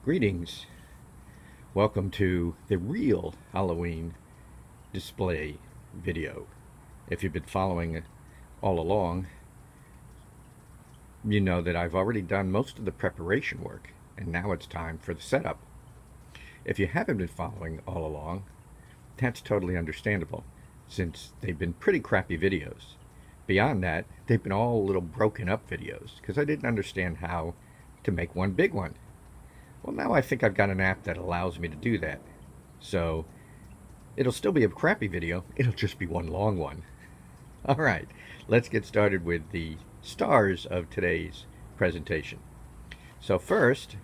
Greetings. Welcome to the real Halloween display video. If you've been following all along, you know that I've already done most of the preparation work, and now it's time for the setup. If you haven't been following all along, that's totally understandable, since they've been pretty crappy videos. Beyond that, they've been all little broken up videos, because I didn't understand how to make one big one. Well, now I think I've got an app that allows me to do that. So it'll still be a crappy video. It'll just be one long one. All right, let's get started with the stars of today's presentation. So first,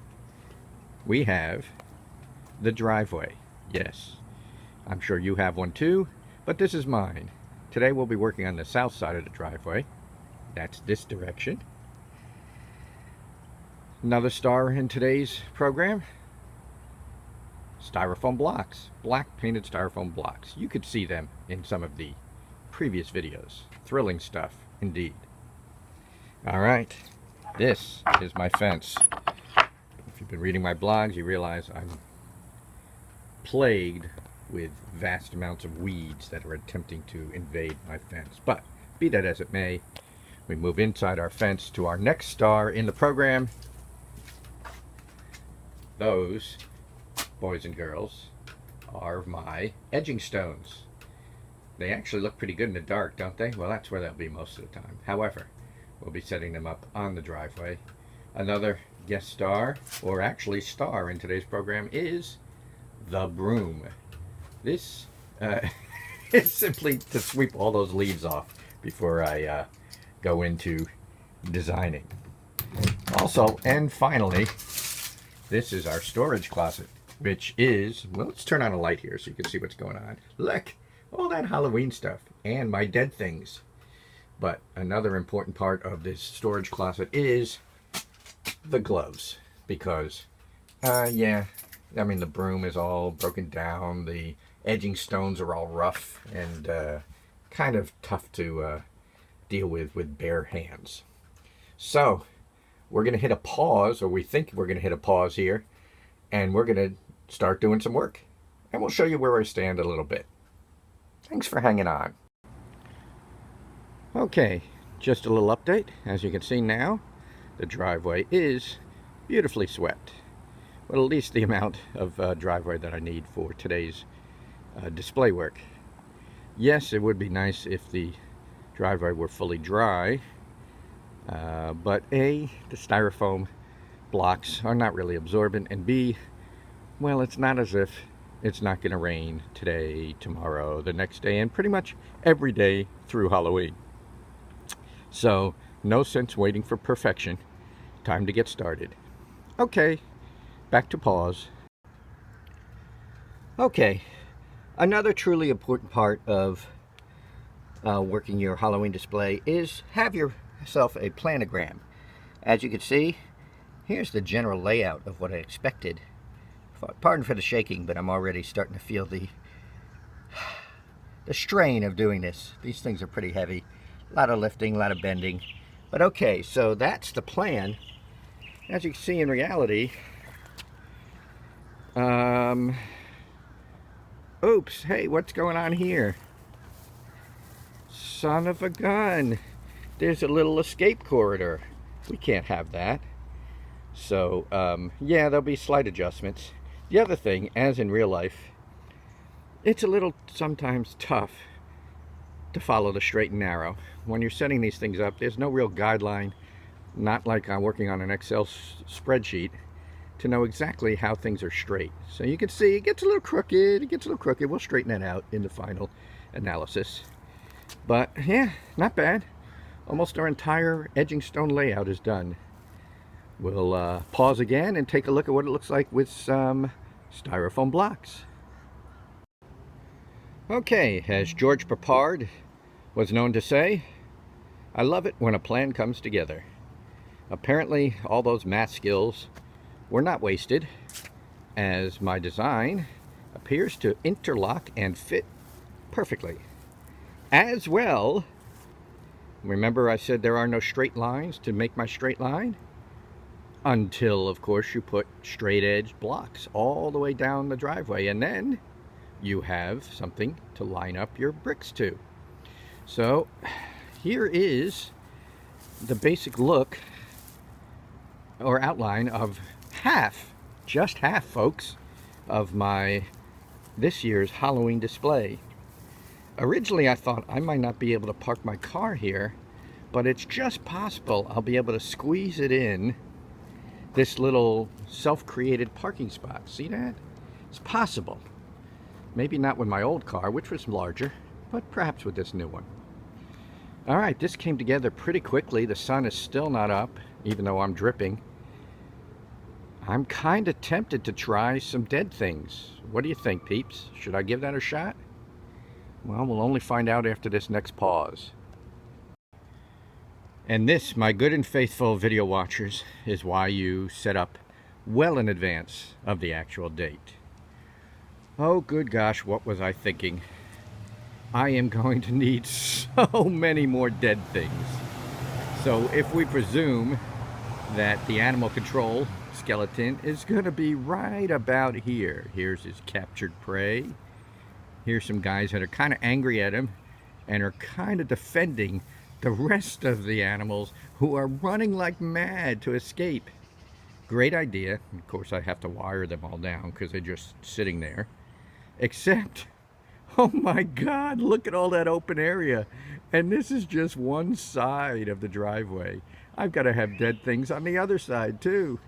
we have the driveway. Yes, I'm sure you have one too, but this is mine. Today we'll be working on the south side of the driveway. That's this direction. Another star in today's program, styrofoam blocks, black painted styrofoam blocks. You could see them in some of the previous videos. Thrilling stuff, indeed. All right, this is my fence. If you've been reading my blogs, you realize I'm plagued with vast amounts of weeds that are attempting to invade my fence. But be that as it may, we move inside our fence to our next star in the program. Those, boys and girls, are my edging stones. They actually look pretty good in the dark, don't they? Well, that's where they'll be most of the time. However, we'll be setting them up on the driveway. Another guest star, or actually star in today's program, is the broom. This is simply to sweep all those leaves off before I go into designing. Also, and finally, this is our storage closet, which is, well, let's turn on a light here so you can see what's going on. Look, all that Halloween stuff and my dead things. But another important part of this storage closet is the gloves, because, yeah, I mean, the broom is all broken down, the edging stones are all rough and kind of tough to deal with bare hands. So we're going to hit a pause, or we think we're going to hit a pause here, and we're going to start doing some work. And we'll show you where I stand a little bit. Thanks for hanging on. Okay, just a little update. As you can see now, the driveway is beautifully swept. Well, at least the amount of driveway that I need for today's display work. Yes, it would be nice if the driveway were fully dry. But A, the styrofoam blocks are not really absorbent, and B, well, it's not as if it's not going to rain today, tomorrow, the next day, and pretty much every day through Halloween. So, no sense waiting for perfection. Time to get started. Okay, back to pause. Okay, another truly important part of working your Halloween display is have yourself a planogram. As you can see, here's the general layout of what I expected. Pardon for the shaking, but I'm already starting to feel the strain of doing this. These things are pretty heavy. A lot of lifting, a lot of bending. But okay, so that's the plan. As you can see, in reality, oops, hey, what's going on here? Son of a gun. There's a little escape corridor. We can't have that. So, yeah, there'll be slight adjustments. The other thing, as in real life, it's a little sometimes tough to follow the straight and narrow. When you're setting these things up, there's no real guideline, not like I'm working on an Excel spreadsheet, to know exactly how things are straight. So you can see it gets a little crooked. We'll straighten that out in the final analysis. But yeah, not bad. Almost our entire edging stone layout is done. We'll pause again and take a look at what it looks like with some styrofoam blocks. Okay, as George Papard was known to say, I love it when a plan comes together. Apparently, all those math skills were not wasted, as my design appears to interlock and fit perfectly. As well, remember I said there are no straight lines to make my straight line? until, of course, you put straight edge blocks all the way down the driveway, and then you have something to line up your bricks to. So here is the basic look or outline of just half, folks, of my this year's Halloween display. Originally I thought I might not be able to park my car here, but it's just possible I'll be able to squeeze it in this little self-created parking spot. See that? It's possible. Maybe not with my old car, which was larger, but perhaps with this new one. All right, this came together pretty quickly. The sun is still not up, even though I'm dripping. I'm kind of tempted to try some dead things. What do you think, peeps? Should I give that a shot? Well, we'll only find out after this next pause. And this, my good and faithful video watchers, is why you set up well in advance of the actual date. Oh, good gosh, what was I thinking? I am going to need so many more dead things. So if we presume that the animal control skeleton is going to be right about here. Here's his captured prey. Here's some guys that are kind of angry at him and are kind of defending the rest of the animals who are running like mad to escape. Great idea. Of course, I have to wire them all down because they're just sitting there. Except, oh my God, look at all that open area. And this is just one side of the driveway. I've got to have dead things on the other side too.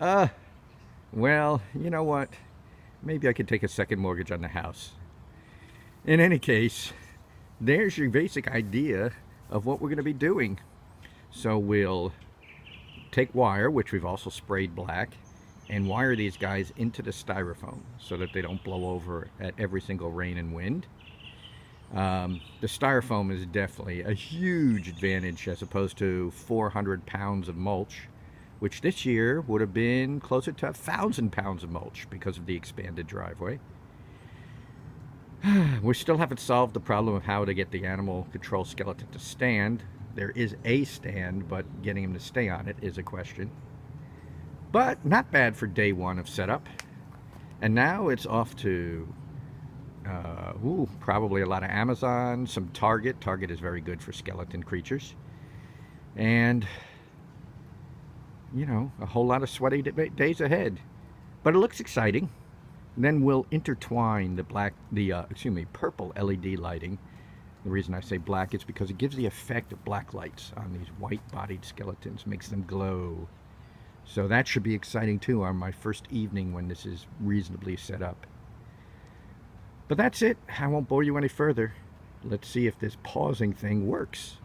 Well, you know what? Maybe I could take a second mortgage on the house. In any case, there's your basic idea of what we're going to be doing. So we'll take wire, which we've also sprayed black, and wire these guys into the styrofoam so that they don't blow over at every single rain and wind. The styrofoam is definitely a huge advantage as opposed to 400 pounds of mulch, which this year would have been closer to 1,000 pounds of mulch because of the expanded driveway. We still haven't solved the problem of how to get the animal control skeleton to stand. There is a stand, but getting him to stay on it is a question. But not bad for day one of setup. And now it's off to probably a lot of Amazon, some Target. Target is very good for skeleton creatures. And, you know, a whole lot of sweaty days ahead. But it looks exciting. Then we'll intertwine the purple LED lighting. The reason I say black is because it gives the effect of black lights on these white-bodied skeletons, makes them glow. So that should be exciting too on my first evening when this is reasonably set up. But that's it. I won't bore you any further. Let's see if this pausing thing works.